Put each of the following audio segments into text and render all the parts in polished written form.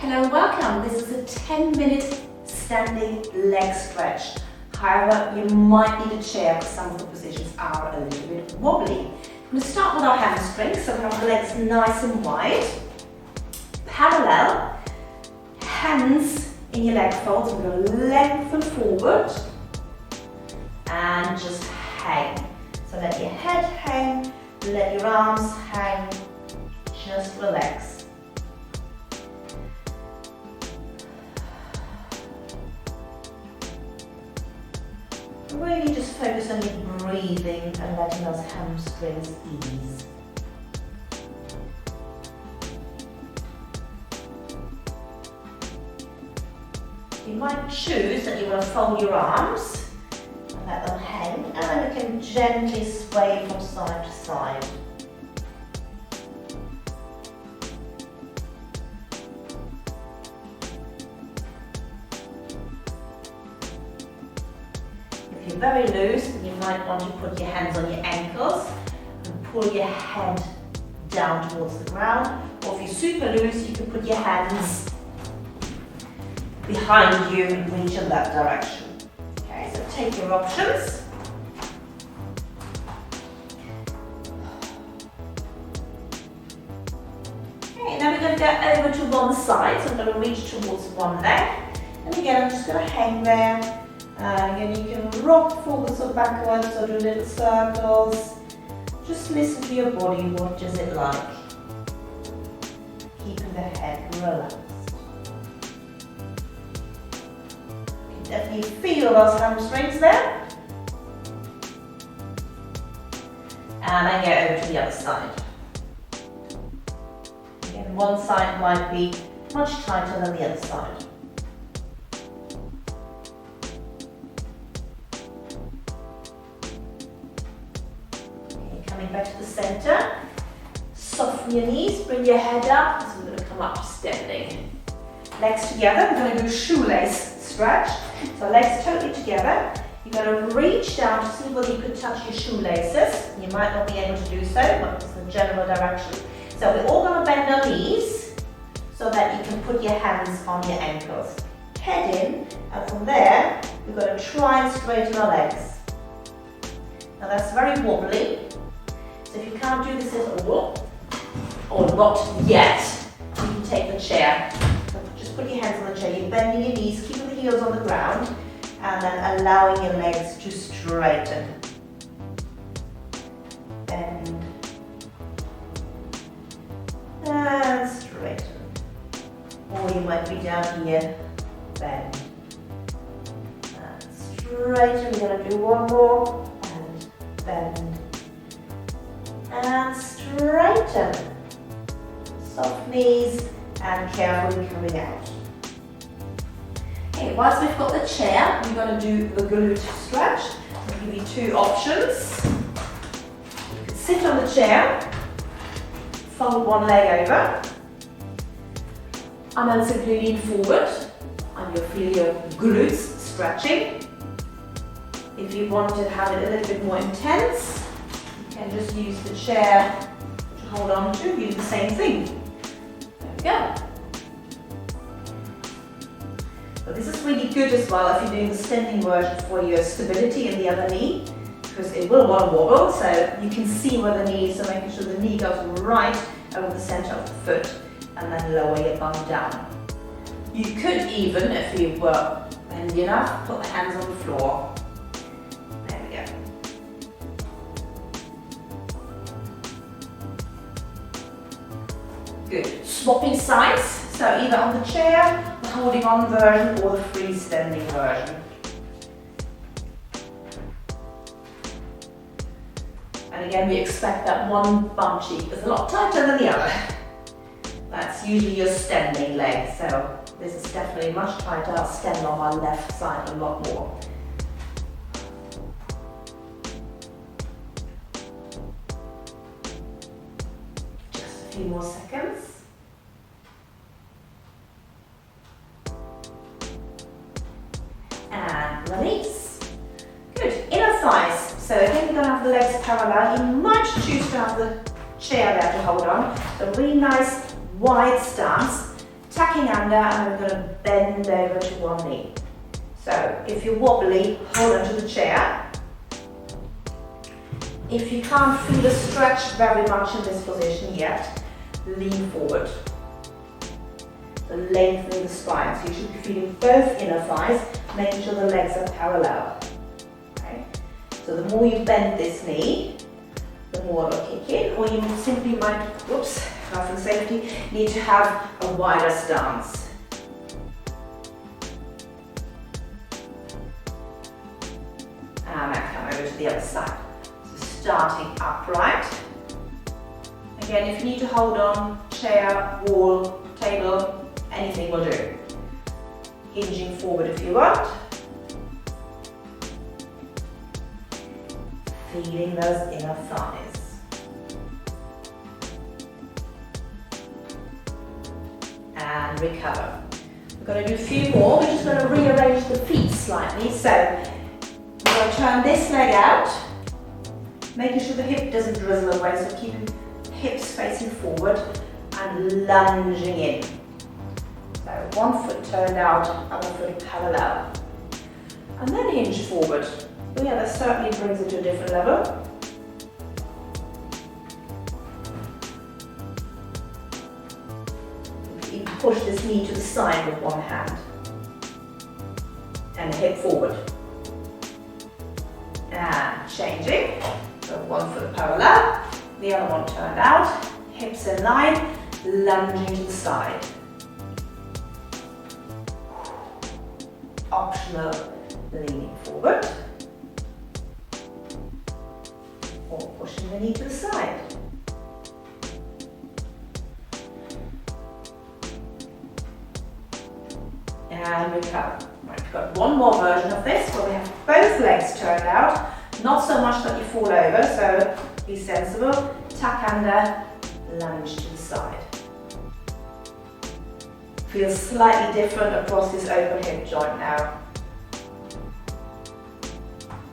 Hello and welcome. This is a 10-minute standing leg stretch. However, you might need a chair because some of the positions are a little bit wobbly. I'm going to start with our hamstrings, so we have the legs nice and wide. Parallel, hands in your leg folds. We're going to lengthen forward and just hang. So let your head hang, let your arms hang, just relax. Really just focus on your breathing and letting those hamstrings ease. You might choose that you want to fold your arms and let them hang, and then you can gently sway from side to side. If you're very loose, then you might want to put your hands on your ankles and pull your head down towards the ground. Or if you're super loose, you can put your hands behind you and reach in that direction. Okay, so take your options. Okay, now we're going to go over to one side, so I'm going to reach towards one leg. And again, I'm just going to hang there. Again, you can rock forwards or backwards or do little circles. Just listen to your body, what does it like? Keeping the head relaxed. You can definitely feel those hamstrings there. And then go over to the other side. Again, one side might be much tighter than the other side. Coming back to the center, soften your knees, bring your head up, so we're going to come up to standing. Legs together, we're going to do shoelace stretch. So legs totally together. You're going to reach down to see whether you can touch your shoelaces. You might not be able to do so, but it's the general direction. So we're all going to bend our knees so that you can put your hands on your ankles. Head in, and from there, we're going to try and straighten our legs. Now that's very wobbly. So if you can't do this at all, or not yet, you can take the chair. So just put your hands on the chair, you're bending your knees, keeping the heels on the ground, and then allowing your legs to straighten. Bend. And straighten. Or you might be down here, bend. And straighten, we're going to do one more, and bend. And straighten. Soft knees and carefully coming out. Okay, whilst we've got the chair, we're going to do the glute stretch. I'll give you two options. You can sit on the chair, fold one leg over, and then simply lean forward, and you'll feel your glutes stretching. If you want to have it a little bit more intense, and just use the chair to hold on to, do the same thing. There we go. So this is really good as well if you're doing the standing version for your stability in the other knee, because it will want to wobble, so you can see where the knee is, so making sure the knee goes right over the center of the foot, and then lower your bum down. You could even, if you were bendy enough, put the hands on the floor. There we go. Good. Swapping sides, so either on the chair, the holding on version, or the freestanding version. And again, we expect that one bum cheek is a lot tighter than the other. That's usually your standing leg, so this is definitely much tighter. I'll stand on my left side a lot more. Just a few more seconds. And release. Good. Inner thighs. So again, you're going to have the legs parallel. You might choose to have the chair there to hold on. So really nice wide stance. tucking under, and we're going to bend over to one knee. So if you're wobbly, hold onto the chair. If you can't feel the stretch very much in this position yet, lean forward. So lengthening the spine. So you should be feeling both inner thighs, making sure the legs are parallel. Okay? So the more you bend this knee, the more it'll kick in, or you simply might, whoops, health and safety, need to have a wider stance. And now come over to the other side. So starting upright. Again, if you need to hold on, chair, wall, table, anything will do. Hinging forward if you want. Feeling those inner thighs. And recover. We're going to do a few more. We're just going to rearrange the feet slightly. So we're going to turn this leg out, making sure the hip doesn't drizzle away, so keeping hips facing forward and lunging in. So one foot turned out, other foot parallel. And then hinge forward. Oh yeah, that certainly brings it to a different level. You can push this knee to the side with one hand. And the hip forward. And changing. So one foot parallel, the other one turned out, hips in line, lunging to the side. Optional leaning forward. Or pushing the knee to the side. And recover. Right, we've got one more version of this where we have both legs turned out. Not so much that you fall over, so be sensible. Tuck under, lunge to the side. Feels slightly different across this open hip joint now.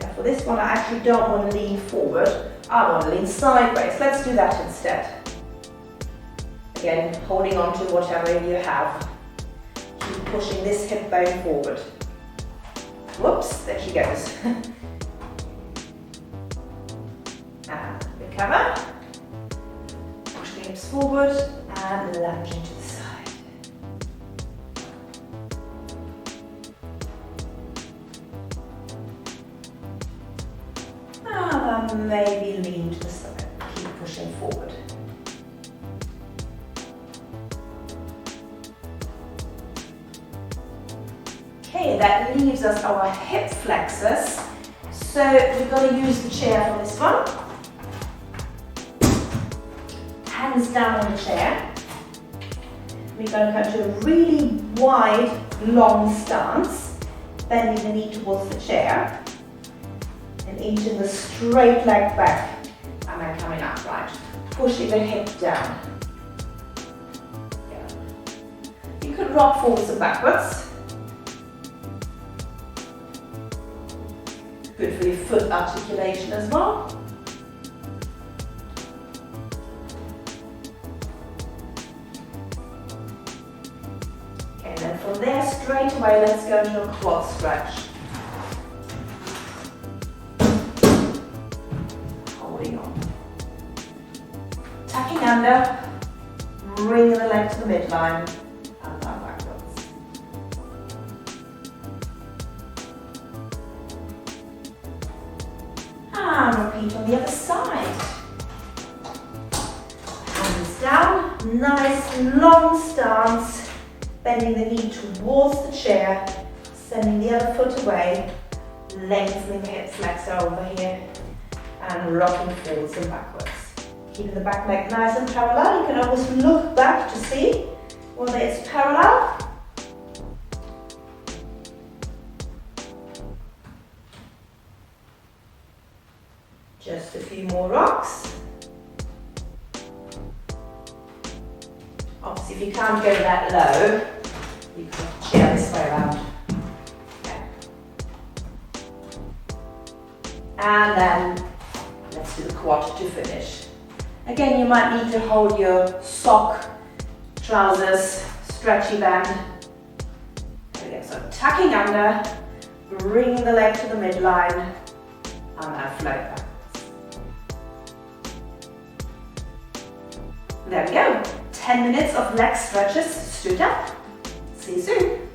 Now for this one I actually don't want to lean forward, I want to lean sideways. Let's do that instead. Again, holding on to whatever you have. Keep pushing this hip bone forward. Whoops, there she goes. And recover. Push the hips forward and lunging to the side. And maybe lean to the side. Keep pushing forward. Okay, that leaves us our hip flexors. So we're going to use the chair for this one. Hands down on the chair. We're going to come to a really wide, long stance, bending the knee towards the chair, and into the straight leg back, and then coming upright, pushing the hip down. Yeah. You could rock forwards and backwards. Good for your foot articulation as well. Okay, then from there straight away, let's go into a quad stretch. Holding on. Tucking under, bring the leg to the midline, and down backwards. And repeat on the other side. Hands down, nice long stance, bending the knee towards the chair, sending the other foot away, lengthening the hip flexor over here, and rocking forwards and backwards. Keeping the back leg nice and parallel. You can always look back to see whether it's parallel. Just a few more rocks. Obviously, if you can't go that low, you can chair this way around. Okay. And then let's do the quad to finish. Again, you might need to hold your sock, trousers stretchy bend. There we go. So tucking under, bring the leg to the midline, and then float back. There we go. 10 minutes of leg stretches. Stood up. See you soon.